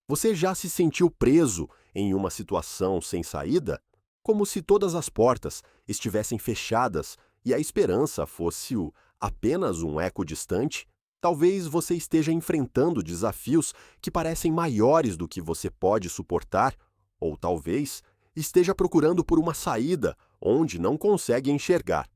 Você já se sentiu preso em uma situação sem saída? Como se todas as portas estivessem fechadas e a esperança fosse apenas um eco distante? Talvez você esteja enfrentando desafios que parecem maiores do que você pode suportar, ou talvez esteja procurando por uma saída onde não consegue enxergar.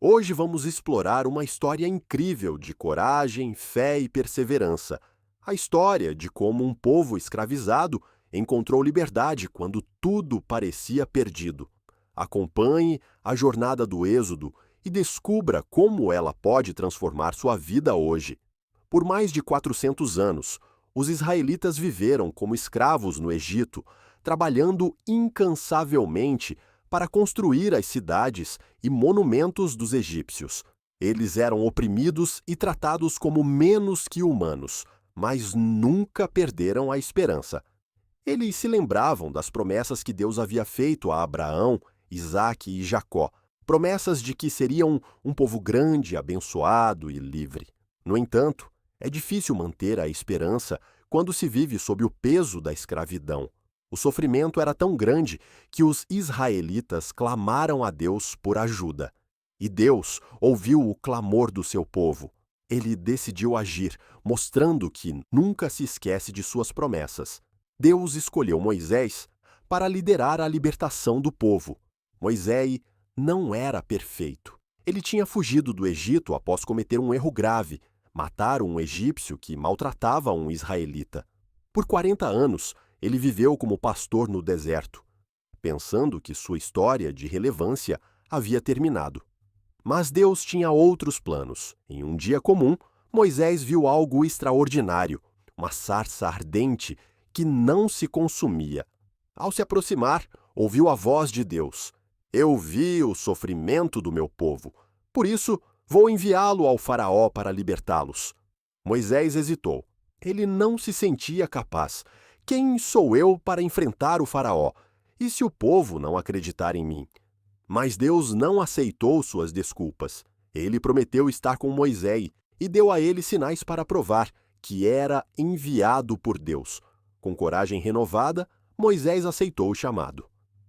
Hoje vamos explorar uma história incrível de coragem, fé e perseverança. A história de como um povo escravizado encontrou liberdade quando tudo parecia perdido. Acompanhe a jornada do Êxodo e descubra como ela pode transformar sua vida hoje. Por mais de 400 anos, os israelitas viveram como escravos no Egito, trabalhando incansavelmente para construir as cidades e monumentos dos egípcios. Eles eram oprimidos e tratados como menos que humanos, mas nunca perderam a esperança. Eles se lembravam das promessas que Deus havia feito a Abraão, Isaque e Jacó, promessas de que seriam um povo grande, abençoado e livre. No entanto, é difícil manter a esperança quando se vive sob o peso da escravidão. O sofrimento era tão grande que os israelitas clamaram a Deus por ajuda. E Deus ouviu o clamor do seu povo. Ele decidiu agir, mostrando que nunca se esquece de suas promessas. Deus escolheu Moisés para liderar a libertação do povo. Moisés não era perfeito. Ele tinha fugido do Egito após cometer um erro grave, matar um egípcio que maltratava um israelita. Por 40 anos, ele viveu como pastor no deserto, pensando que sua história de relevância havia terminado. Mas Deus tinha outros planos. Em um dia comum, Moisés viu algo extraordinário, uma sarça ardente que não se consumia. Ao se aproximar, ouviu a voz de Deus. Eu vi o sofrimento do meu povo, por isso vou enviá-lo ao faraó para libertá-los. Moisés hesitou. Ele não se sentia capaz. Quem sou eu para enfrentar o faraó? E se o povo não acreditar em mim? Mas Deus não aceitou suas desculpas. Ele prometeu estar com Moisés e deu a ele sinais para provar que era enviado por Deus. Com coragem renovada, Moisés aceitou o chamado.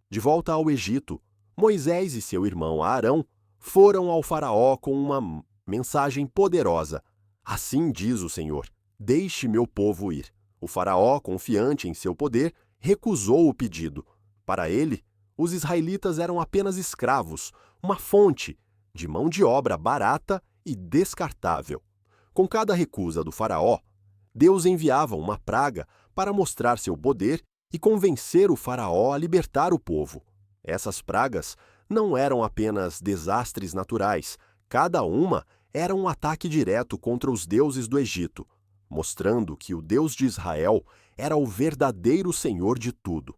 De volta ao Egito, Moisés e seu irmão Arão foram ao faraó com uma mensagem poderosa. Assim diz o Senhor, deixe meu povo ir. O faraó, confiante em seu poder, recusou o pedido. Para ele, os israelitas eram apenas escravos, uma fonte de mão de obra barata e descartável. Com cada recusa do faraó, Deus enviava uma praga para mostrar seu poder e convencer o faraó a libertar o povo. Essas pragas não eram apenas desastres naturais, cada uma era um ataque direto contra os deuses do Egito, mostrando que o Deus de Israel era o verdadeiro Senhor de tudo.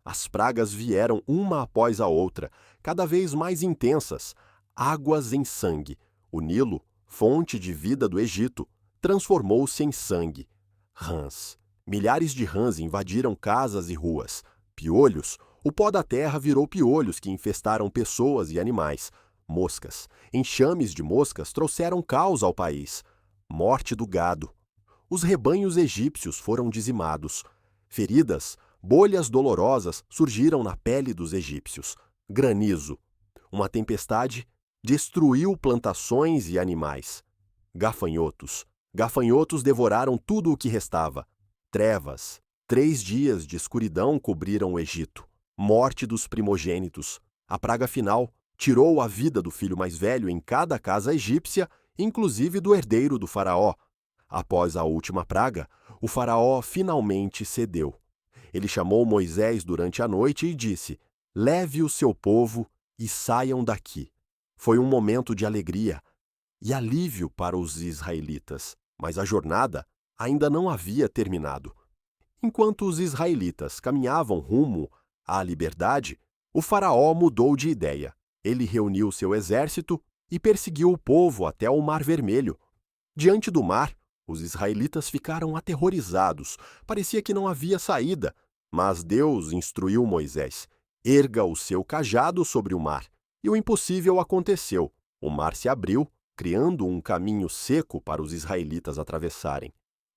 As pragas vieram uma após a outra, cada vez mais intensas, águas em sangue. O Nilo, fonte de vida do Egito, transformou-se em sangue. Rãs. Milhares de rãs invadiram casas e ruas. Piolhos. O pó da terra virou piolhos que infestaram pessoas e animais. Moscas. Enxames de moscas trouxeram caos ao país. Morte do gado. Os rebanhos egípcios foram dizimados. Feridas, bolhas dolorosas surgiram na pele dos egípcios. Granizo. Uma tempestade destruiu plantações e animais. Gafanhotos. Gafanhotos devoraram tudo o que restava. Trevas. 3 dias de escuridão cobriram o Egito. Morte dos primogênitos. A praga final tirou a vida do filho mais velho em cada casa egípcia, inclusive do herdeiro do faraó. Após a última praga, o faraó finalmente cedeu. Ele chamou Moisés durante a noite e disse: leve o seu povo e saiam daqui. Foi um momento de alegria e alívio para os israelitas, mas a jornada ainda não havia terminado. Enquanto os israelitas caminhavam rumo à liberdade, o faraó mudou de ideia. Ele reuniu seu exército e perseguiu o povo até o Mar Vermelho. Diante do mar, os israelitas ficaram aterrorizados. Parecia que não havia saída. Mas Deus instruiu Moisés: erga o seu cajado sobre o mar. E o impossível aconteceu. O mar se abriu, criando um caminho seco para os israelitas atravessarem.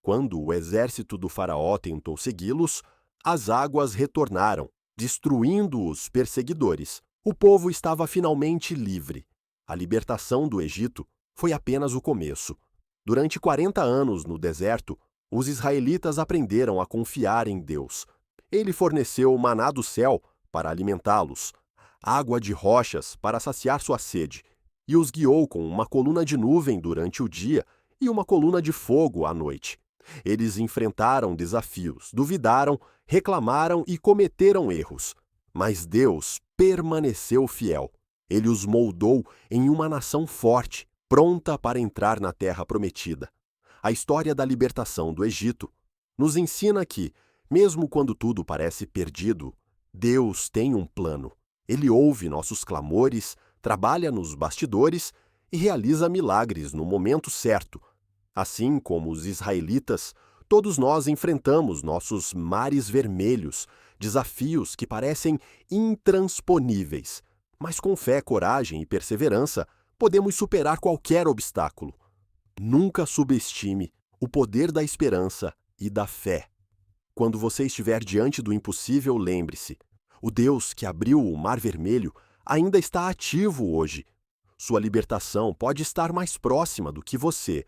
Quando o exército do faraó tentou segui-los, as águas retornaram, destruindo os perseguidores. O povo estava finalmente livre. A libertação do Egito foi apenas o começo. Durante 40 anos no deserto, os israelitas aprenderam a confiar em Deus. Ele forneceu o maná do céu para alimentá-los, água de rochas para saciar sua sede, e os guiou com uma coluna de nuvem durante o dia e uma coluna de fogo à noite. Eles enfrentaram desafios, duvidaram, reclamaram e cometeram erros. Mas Deus permaneceu fiel. Ele os moldou em uma nação forte, pronta para entrar na terra prometida. A história da libertação do Egito nos ensina que, mesmo quando tudo parece perdido, Deus tem um plano. Ele ouve nossos clamores, trabalha nos bastidores e realiza milagres no momento certo. Assim como os israelitas, todos nós enfrentamos nossos mares vermelhos, desafios que parecem intransponíveis. Mas com fé, coragem e perseverança, podemos superar qualquer obstáculo. Nunca subestime o poder da esperança e da fé. Quando você estiver diante do impossível, lembre-se: o Deus que abriu o Mar Vermelho ainda está ativo hoje. Sua libertação pode estar mais próxima do que você